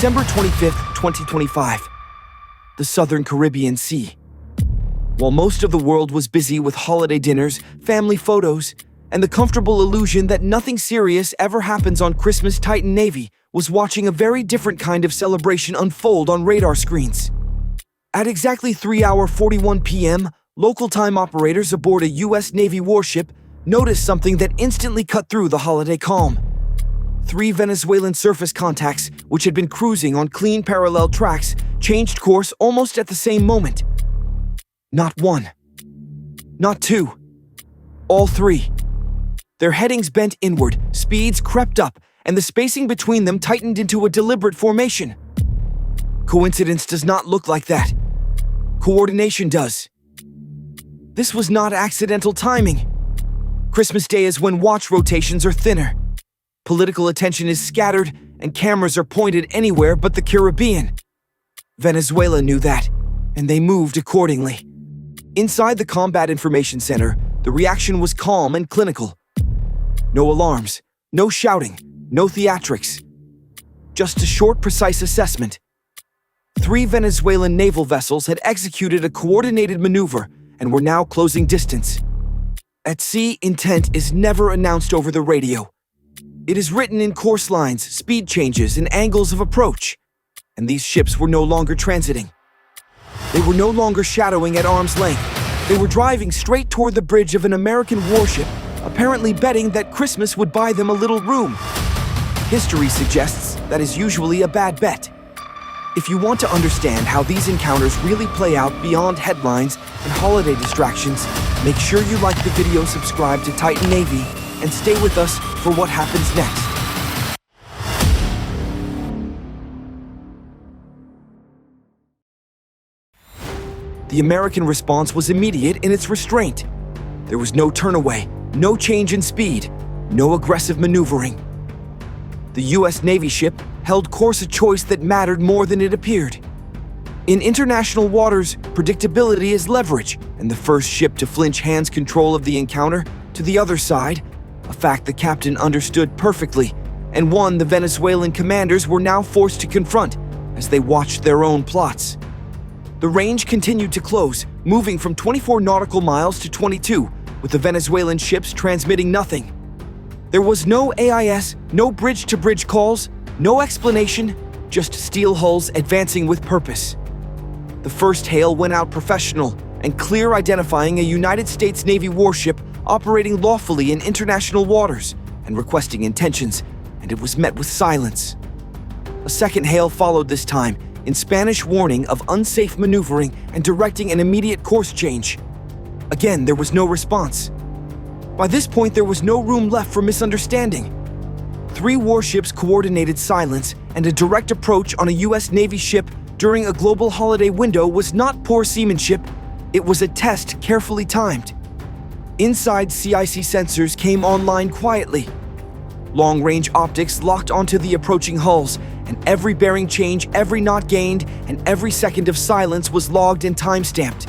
December 25th, 2025. The Southern Caribbean Sea. While most of the world was busy with holiday dinners, family photos, and the comfortable illusion that nothing serious ever happens on Christmas, Titan Navy was watching a very different kind of celebration unfold on radar screens. At exactly 3:41 p.m., local time operators aboard a U.S. Navy warship noticed something that instantly cut through the holiday calm. 3 Venezuelan surface contacts, which had been cruising on clean parallel tracks, changed course almost at the same moment. Not one. Not two. All 3. Their headings bent inward, speeds crept up, and the spacing between them tightened into a deliberate formation. Coincidence does not look like that. Coordination does. This was not accidental timing. Christmas Day is when watch rotations are thinner. Political attention is scattered, and cameras are pointed anywhere but the Caribbean. Venezuela knew that, and they moved accordingly. Inside the Combat Information Center, the reaction was calm and clinical. No alarms, no shouting, no theatrics. Just a short, precise assessment. 3 Venezuelan naval vessels had executed a coordinated maneuver and were now closing distance. At sea, intent is never announced over the radio. It is written in course lines, speed changes, and angles of approach. And these ships were no longer transiting. They were no longer shadowing at arm's length. They were driving straight toward the bridge of an American warship, apparently betting that Christmas would buy them a little room. History suggests that is usually a bad bet. If you want to understand how these encounters really play out beyond headlines and holiday distractions, make sure you like the video, subscribe to Titan Navy, and stay with us for what happens next. The American response was immediate in its restraint. There was no turnaway, no change in speed, no aggressive maneuvering. The U.S. Navy ship held course, a choice that mattered more than it appeared. In international waters, predictability is leverage, and the first ship to flinch hands control of the encounter to the other side, a fact the captain understood perfectly, and one the Venezuelan commanders were now forced to confront as they watched their own plots. The range continued to close, moving from 24 nautical miles to 22, with the Venezuelan ships transmitting nothing. There was no AIS, no bridge-to-bridge calls, no explanation, just steel hulls advancing with purpose. The first hail went out professional and clear, identifying a United States Navy warship operating lawfully in international waters and requesting intentions, and it was met with silence. A second hail followed, this time in Spanish, warning of unsafe maneuvering and directing an immediate course change. Again, there was no response. By this point, there was no room left for misunderstanding. 3 warships coordinated silence, and a direct approach on a U.S. Navy ship during a global holiday window was not poor seamanship, it was a test carefully timed. Inside, CIC sensors came online quietly. Long-range optics locked onto the approaching hulls, and every bearing change, every knot gained, and every second of silence was logged and time-stamped.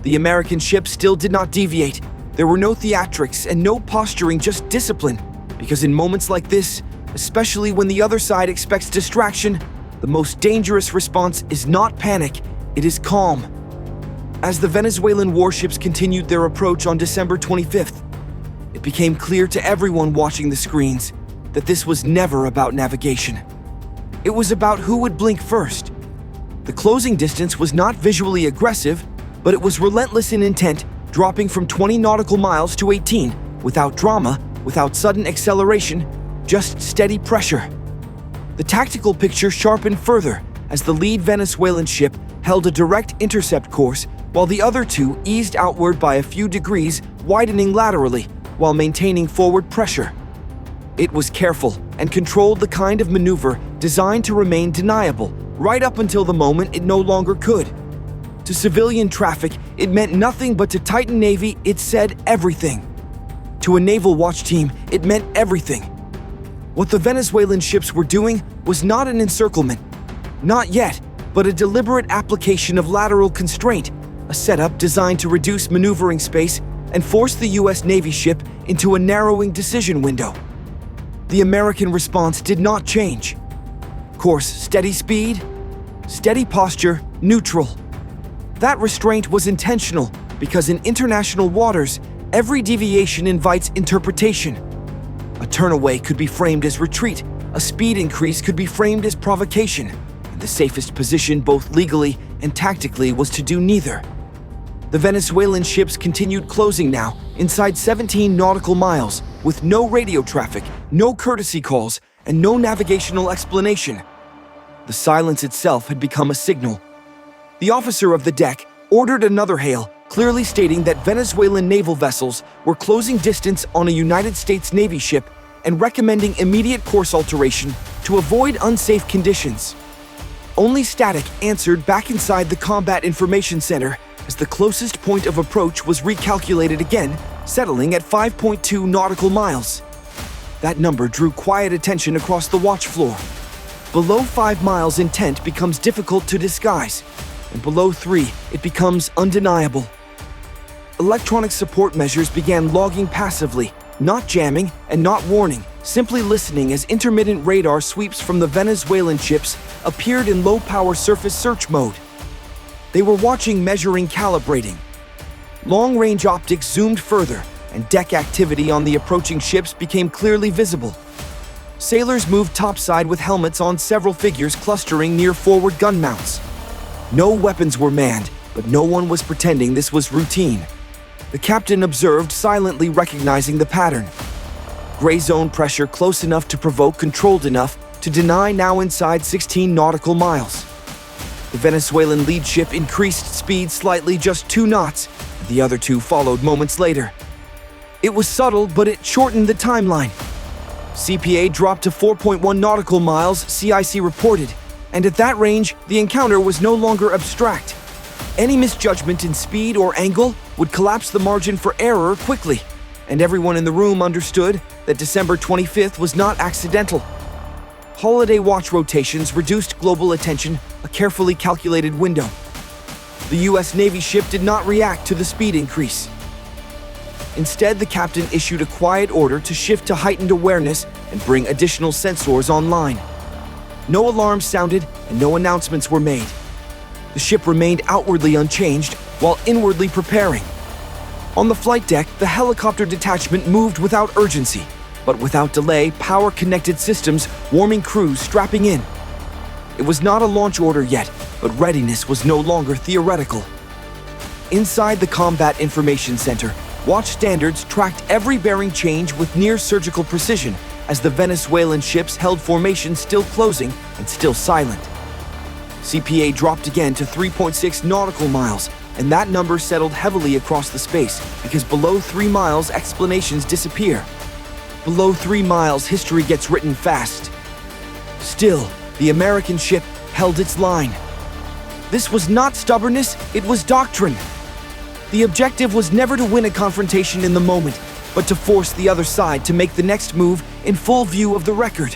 The American ship still did not deviate. There were no theatrics and no posturing, just discipline. Because in moments like this, especially when the other side expects distraction, the most dangerous response is not panic, it is calm. As the Venezuelan warships continued their approach on December 25th, it became clear to everyone watching the screens that this was never about navigation. It was about who would blink first. The closing distance was not visually aggressive, but it was relentless in intent, dropping from 20 nautical miles to 18, without drama, without sudden acceleration, just steady pressure. The tactical picture sharpened further as the lead Venezuelan ship held a direct intercept course, while the other 2 eased outward by a few degrees, widening laterally while maintaining forward pressure. It was careful and controlled, the kind of maneuver designed to remain deniable right up until the moment it no longer could. To civilian traffic, it meant nothing, but to Titan Navy, it said everything. To a naval watch team, it meant everything. What the Venezuelan ships were doing was not an encirclement, not yet, but a deliberate application of lateral constraint, a setup designed to reduce maneuvering space and force the U.S. Navy ship into a narrowing decision window. The American response did not change. course, steady speed, steady posture, neutral. That restraint was intentional because in international waters, every deviation invites interpretation. A turnaway could be framed as retreat, a speed increase could be framed as provocation, and the safest position both legally and tactically was to do neither. The Venezuelan ships continued closing now, inside 17 nautical miles, with no radio traffic, no courtesy calls, and no navigational explanation. The silence itself had become a signal. The officer of the deck ordered another hail, clearly stating that Venezuelan naval vessels were closing distance on a United States Navy ship and recommending immediate course alteration to avoid unsafe conditions. Only static answered back inside the Combat Information Center as the closest point of approach was recalculated again, settling at 5.2 nautical miles. That number drew quiet attention across the watch floor. Below 5 miles, intent becomes difficult to disguise, and below 3, it becomes undeniable. Electronic support measures began logging passively, not jamming and not warning, simply listening as intermittent radar sweeps from the Venezuelan ships appeared in low-power surface search mode. They were watching, measuring, calibrating. Long-range optics zoomed further, and deck activity on the approaching ships became clearly visible. Sailors moved topside with helmets on, several figures clustering near forward gun mounts. No weapons were manned, but no one was pretending this was routine. The captain observed, silently recognizing the pattern. Gray zone pressure close enough to provoke, controlled enough to deny, now inside 16 nautical miles. The Venezuelan lead ship increased speed slightly, just 2 knots, and the other 2 followed moments later. It was subtle, but it shortened the timeline. CPA dropped to 4.1 nautical miles, CIC reported, and at that range, the encounter was no longer abstract. Any misjudgment in speed or angle would collapse the margin for error quickly, and everyone in the room understood that December 25th was not accidental. Holiday watch rotations reduced global attention, a carefully calculated window. The U.S. Navy ship did not react to the speed increase. Instead, the captain issued a quiet order to shift to heightened awareness and bring additional sensors online. No alarms sounded and no announcements were made. The ship remained outwardly unchanged while inwardly preparing. On the flight deck, the helicopter detachment moved without urgency, but without delay, power-connected systems warming crews strapping in. It was not a launch order yet, but readiness was no longer theoretical. Inside the Combat Information Center, watch standards tracked every bearing change with near-surgical precision as the Venezuelan ships held formation, still closing and still silent. CPA dropped again to 3.6 nautical miles, and that number settled heavily across the space because below 3 miles, explanations disappear. Below 3 miles, history gets written fast. Still, the American ship held its line. This was not stubbornness, it was doctrine. The objective was never to win a confrontation in the moment, but to force the other side to make the next move in full view of the record.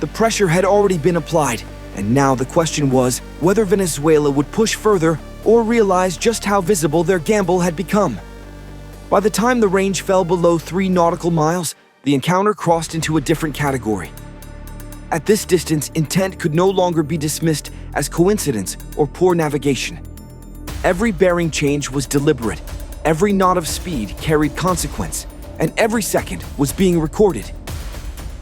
The pressure had already been applied, and now the question was whether Venezuela would push further or realize just how visible their gamble had become. By the time the range fell below 3 nautical miles, the encounter crossed into a different category. At this distance, intent could no longer be dismissed as coincidence or poor navigation. Every bearing change was deliberate, every knot of speed carried consequence, and every second was being recorded.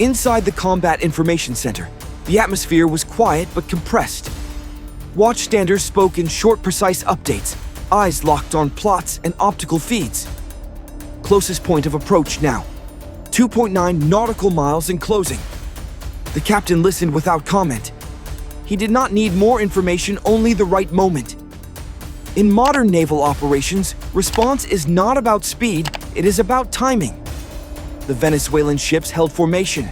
Inside the Combat Information Center, the atmosphere was quiet but compressed. Watchstanders spoke in short, precise updates, eyes locked on plots and optical feeds. Closest point of approach now, 2.9 nautical miles in closing. The captain listened without comment. He did not need more information, only the right moment. In modern naval operations, response is not about speed, it is about timing. The Venezuelan ships held formation.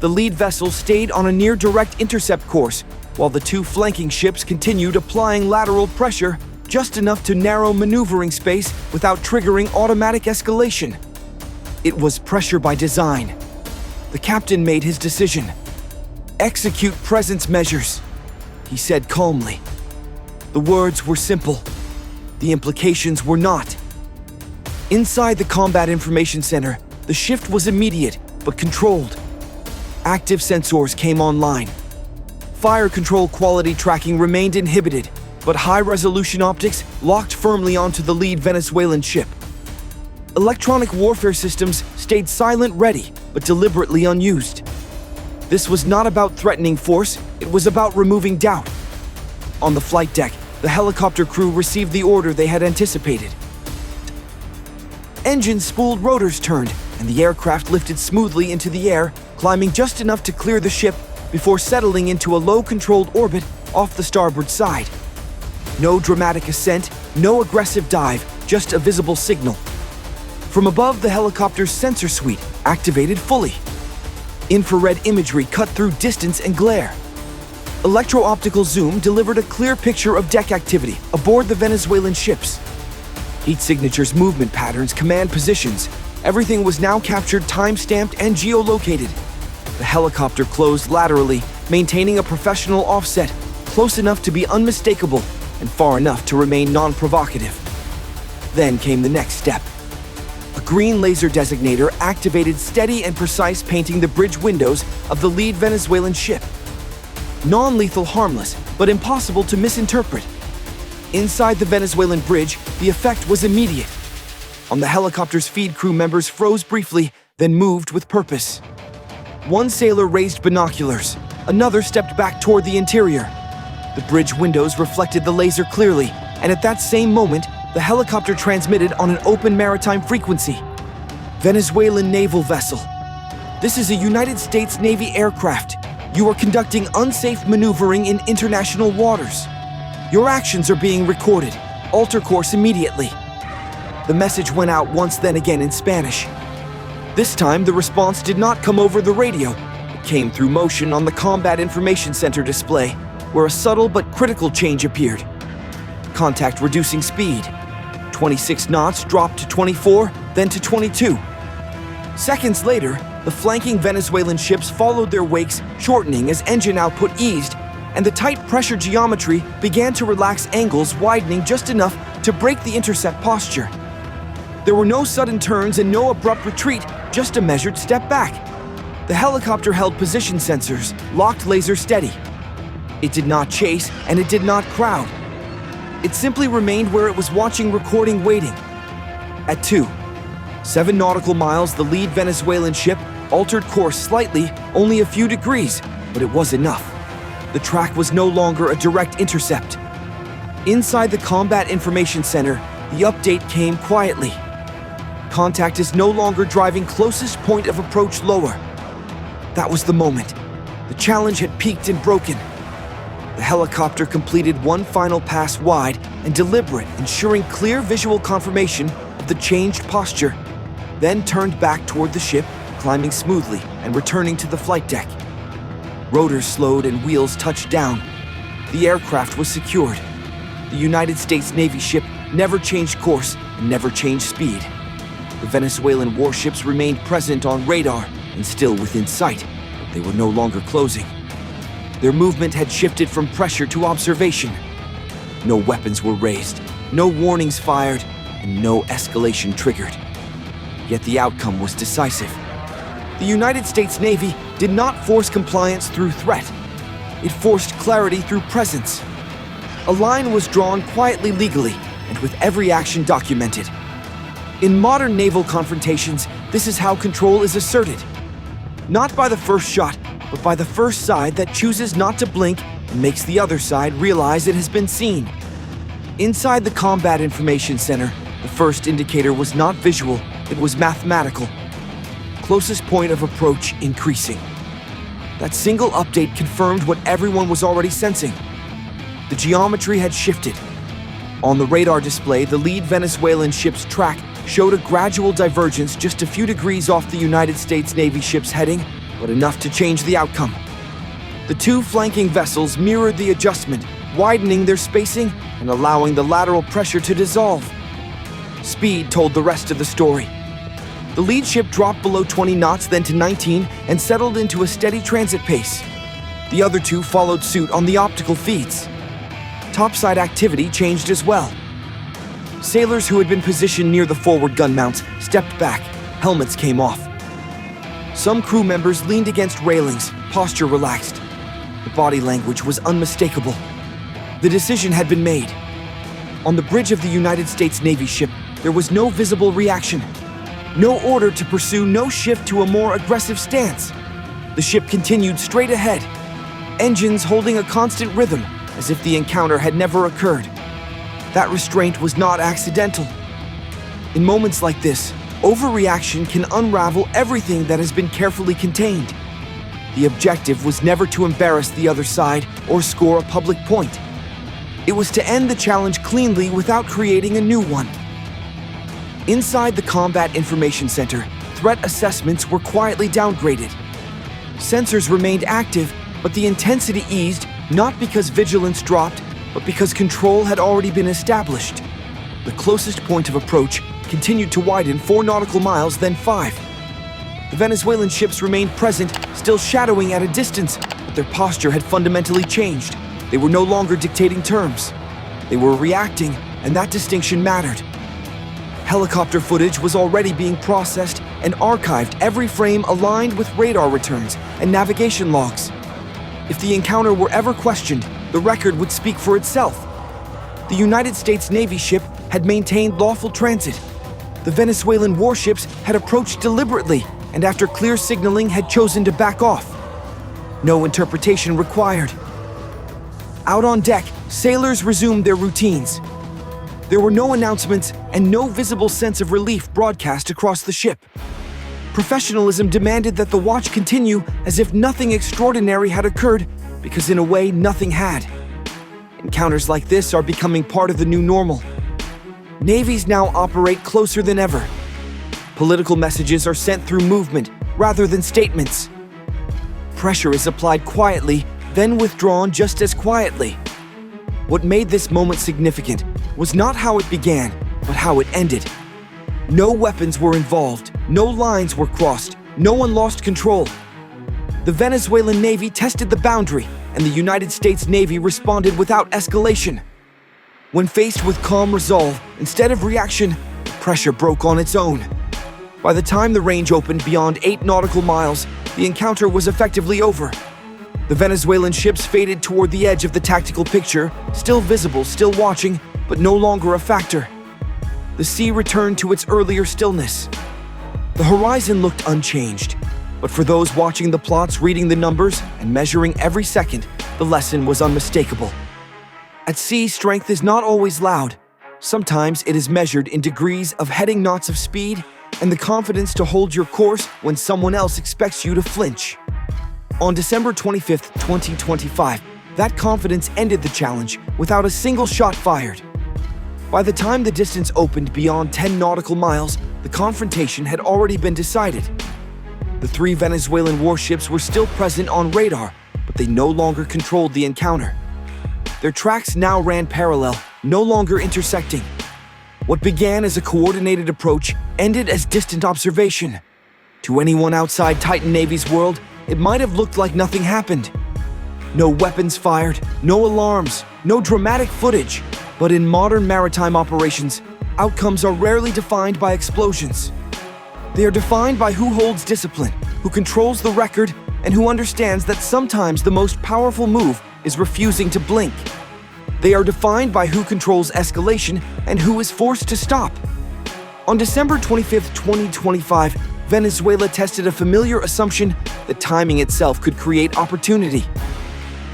The lead vessel stayed on a near-direct intercept course, while the 2 flanking ships continued applying lateral pressure, just enough to narrow maneuvering space without triggering automatic escalation. It was pressure by design. The captain made his decision. "Execute presence measures," he said calmly. The words were simple. The implications were not. Inside the Combat Information Center, the shift was immediate but controlled. Active sensors came online. Fire control quality tracking remained inhibited, but high-resolution optics locked firmly onto the lead Venezuelan ship. Electronic warfare systems stayed silent ready, but deliberately unused. This was not about threatening force, it was about removing doubt. On the flight deck, the helicopter crew received the order they had anticipated. Engines spooled, rotors turned, and the aircraft lifted smoothly into the air, climbing just enough to clear the ship before settling into a low-controlled orbit off the starboard side. No dramatic ascent, no aggressive dive, just a visible signal. From above, the helicopter's sensor suite activated fully. Infrared imagery cut through distance and glare. Electro-optical zoom delivered a clear picture of deck activity aboard the Venezuelan ships. Heat signatures, movement patterns, command positions. Everything was now captured, time-stamped, and geolocated. The helicopter closed laterally, maintaining a professional offset, close enough to be unmistakable and far enough to remain non-provocative. Then came the next step. A green laser designator activated, steady and precise, painting the bridge windows of the lead Venezuelan ship. Non-lethal, harmless, but impossible to misinterpret. Inside the Venezuelan bridge, the effect was immediate. On the helicopter's feed, crew members froze briefly, then moved with purpose. One sailor raised binoculars, another stepped back toward the interior. The bridge windows reflected the laser clearly, and at that same moment, the helicopter transmitted on an open maritime frequency. Venezuelan naval vessel. This is a United States Navy aircraft. You are conducting unsafe maneuvering in international waters. Your actions are being recorded. Alter course immediately. The message went out once, then again in Spanish. This time, the response did not come over the radio. It came through motion on the Combat Information Center display, where a subtle but critical change appeared. Contact reducing speed. 26 knots dropped to 24, then to 22. Seconds later, the flanking Venezuelan ships followed their wakes, shortening as engine output eased, and the tight pressure geometry began to relax, angles widening just enough to break the intercept posture. There were no sudden turns and no abrupt retreat, just a measured step back. The helicopter held position sensors, locked laser steady. It did not chase, and it did not crowd. It simply remained where it was, watching, recording, waiting. At 7 nautical miles, the lead Venezuelan ship altered course slightly, only a few degrees, but it was enough. The track was no longer a direct intercept. Inside the Combat Information Center, the update came quietly. Contact is no longer driving, closest point of approach lower. That was the moment. The challenge had peaked and broken. The helicopter completed one final pass wide and deliberate, ensuring clear visual confirmation of the changed posture, then turned back toward the ship, climbing smoothly and returning to the flight deck. Rotors slowed and wheels touched down. The aircraft was secured. The United States Navy ship never changed course and never changed speed. The Venezuelan warships remained present on radar and still within sight, but they were no longer closing. Their movement had shifted from pressure to observation. No weapons were raised, no warnings fired, and no escalation triggered. Yet the outcome was decisive. The United States Navy did not force compliance through threat. It forced clarity through presence. A line was drawn quietly, legally, and with every action documented. In modern naval confrontations, this is how control is asserted. Not by the first shot, but by the first side that chooses not to blink and makes the other side realize it has been seen. Inside the Combat Information Center, the first indicator was not visual, it was mathematical. Closest point of approach increasing. That single update confirmed what everyone was already sensing. The geometry had shifted. On the radar display, the lead Venezuelan ship's track showed a gradual divergence just a few degrees off the United States Navy ship's heading, but enough to change the outcome. The two flanking vessels mirrored the adjustment, widening their spacing and allowing the lateral pressure to dissolve. Speed told the rest of the story. The lead ship dropped below 20 knots, then to 19, and settled into a steady transit pace. The other two followed suit on the optical feeds. Topside activity changed as well. Sailors who had been positioned near the forward gun mounts stepped back, helmets came off. Some crew members leaned against railings, posture relaxed. The body language was unmistakable. The decision had been made. On the bridge of the United States Navy ship, there was no visible reaction. No order to pursue, no shift to a more aggressive stance. The ship continued straight ahead, engines holding a constant rhythm, as if the encounter had never occurred. That restraint was not accidental. In moments like this, overreaction can unravel everything that has been carefully contained. The objective was never to embarrass the other side or score a public point. It was to end the challenge cleanly without creating a new one. Inside the Combat Information Center, threat assessments were quietly downgraded. Sensors remained active, but the intensity eased, not because vigilance dropped, but because control had already been established. The closest point of approach continued to widen 4 nautical miles, then 5. The Venezuelan ships remained present, still shadowing at a distance, but their posture had fundamentally changed. They were no longer dictating terms. They were reacting, and that distinction mattered. Helicopter footage was already being processed and archived, every frame aligned with radar returns and navigation logs. If the encounter were ever questioned, the record would speak for itself. The United States Navy ship had maintained lawful transit. The Venezuelan warships had approached deliberately and after clear signaling had chosen to back off. No interpretation required. Out on deck, sailors resumed their routines. There were no announcements and no visible sense of relief broadcast across the ship. Professionalism demanded that the watch continue as if nothing extraordinary had occurred, because in a way, nothing had. Encounters like this are becoming part of the new normal. Navies now operate closer than ever. Political messages are sent through movement rather than statements. Pressure is applied quietly, then withdrawn just as quietly. What made this moment significant was not how it began, but how it ended. No weapons were involved, no lines were crossed, no one lost control. The Venezuelan Navy tested the boundary, and the United States Navy responded without escalation. When faced with calm resolve, instead of reaction, the pressure broke on its own. By the time the range opened beyond 8 nautical miles, the encounter was effectively over. The Venezuelan ships faded toward the edge of the tactical picture, still visible, still watching, but no longer a factor. The sea returned to its earlier stillness. The horizon looked unchanged, but for those watching the plots, reading the numbers, and measuring every second, the lesson was unmistakable. At sea, strength is not always loud. Sometimes it is measured in degrees of heading knots of speed and the confidence to hold your course when someone else expects you to flinch. On December 25, 2025, that confidence ended the challenge without a single shot fired. By the time the distance opened beyond 10 nautical miles, the confrontation had already been decided. The 3 Venezuelan warships were still present on radar, but they no longer controlled the encounter. Their tracks now ran parallel, no longer intersecting. What began as a coordinated approach ended as distant observation. To anyone outside Titan Navy's world, it might have looked like nothing happened. No weapons fired, no alarms, no dramatic footage. But in modern maritime operations, outcomes are rarely defined by explosions. They are defined by who holds discipline, who controls the record, and who understands that sometimes the most powerful move is refusing to blink. They are defined by who controls escalation and who is forced to stop. On December 25, 2025, Venezuela tested a familiar assumption that timing itself could create opportunity.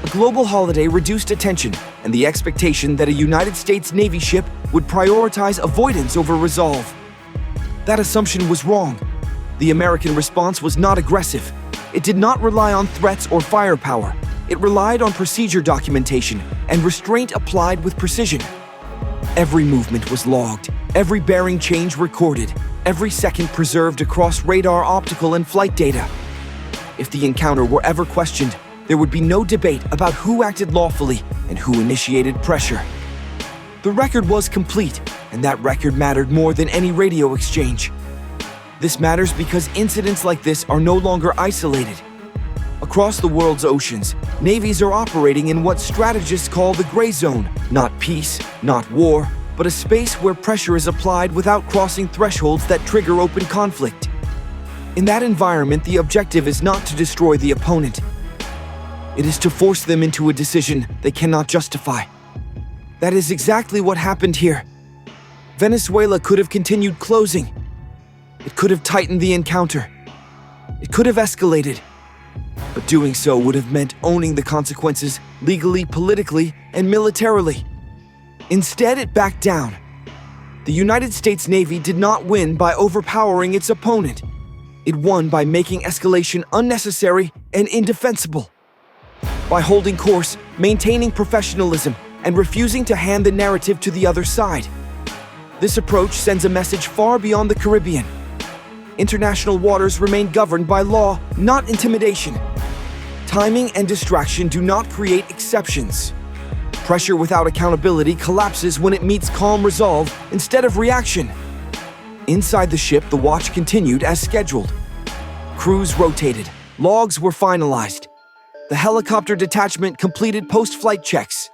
A global holiday reduced attention and the expectation that a United States Navy ship would prioritize avoidance over resolve. That assumption was wrong. The American response was not aggressive. It did not rely on threats or firepower. It relied on procedure documentation and restraint applied with precision. Every movement was logged, every bearing change recorded, every second preserved across radar, optical, and flight data. If the encounter were ever questioned, there would be no debate about who acted lawfully and who initiated pressure. The record was complete, and that record mattered more than any radio exchange. This matters because incidents like this are no longer isolated. Across the world's oceans, navies are operating in what strategists call the gray zone, not peace, not war, but a space where pressure is applied without crossing thresholds that trigger open conflict. In that environment, the objective is not to destroy the opponent. It is to force them into a decision they cannot justify. That is exactly what happened here. Venezuela could have continued closing. It could have tightened the encounter. It could have escalated. But doing so would have meant owning the consequences legally, politically, and militarily. Instead, it backed down. The United States Navy did not win by overpowering its opponent. It won by making escalation unnecessary and indefensible. By holding course, maintaining professionalism, and refusing to hand the narrative to the other side. This approach sends a message far beyond the Caribbean. International waters remain governed by law, not intimidation. Timing and distraction do not create exceptions. Pressure without accountability collapses when it meets calm resolve instead of reaction. Inside the ship, the watch continued as scheduled. Crews rotated. Logs were finalized. The helicopter detachment completed post-flight checks.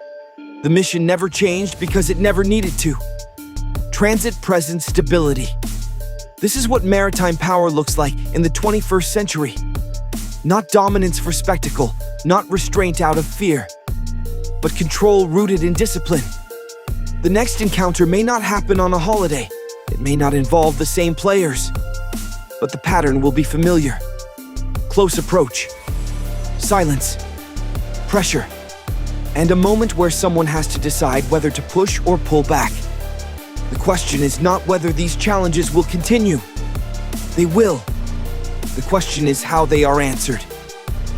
The mission never changed because it never needed to. Transit present stability. This is what maritime power looks like in the 21st century. Not dominance for spectacle, not restraint out of fear, but control rooted in discipline. The next encounter may not happen on a holiday. It may not involve the same players, but the pattern will be familiar. Close approach, silence, pressure, and a moment where someone has to decide whether to push or pull back. The question is not whether these challenges will continue. They will. The question is how they are answered.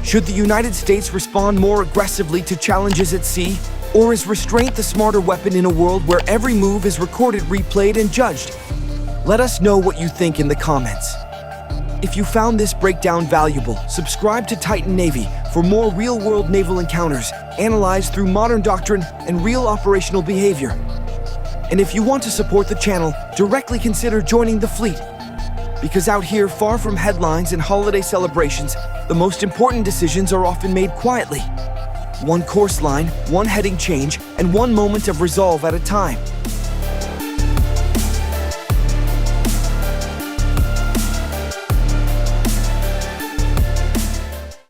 Should the United States respond more aggressively to challenges at sea, or is restraint the smarter weapon in a world where every move is recorded, replayed, and judged? Let us know what you think in the comments. If you found this breakdown valuable, subscribe to Titan Navy for more real-world naval encounters analyzed through modern doctrine and real operational behavior. And if you want to support the channel, directly consider joining the fleet. Because out here, far from headlines and holiday celebrations, the most important decisions are often made quietly. One course line, one heading change, and one moment of resolve at a time.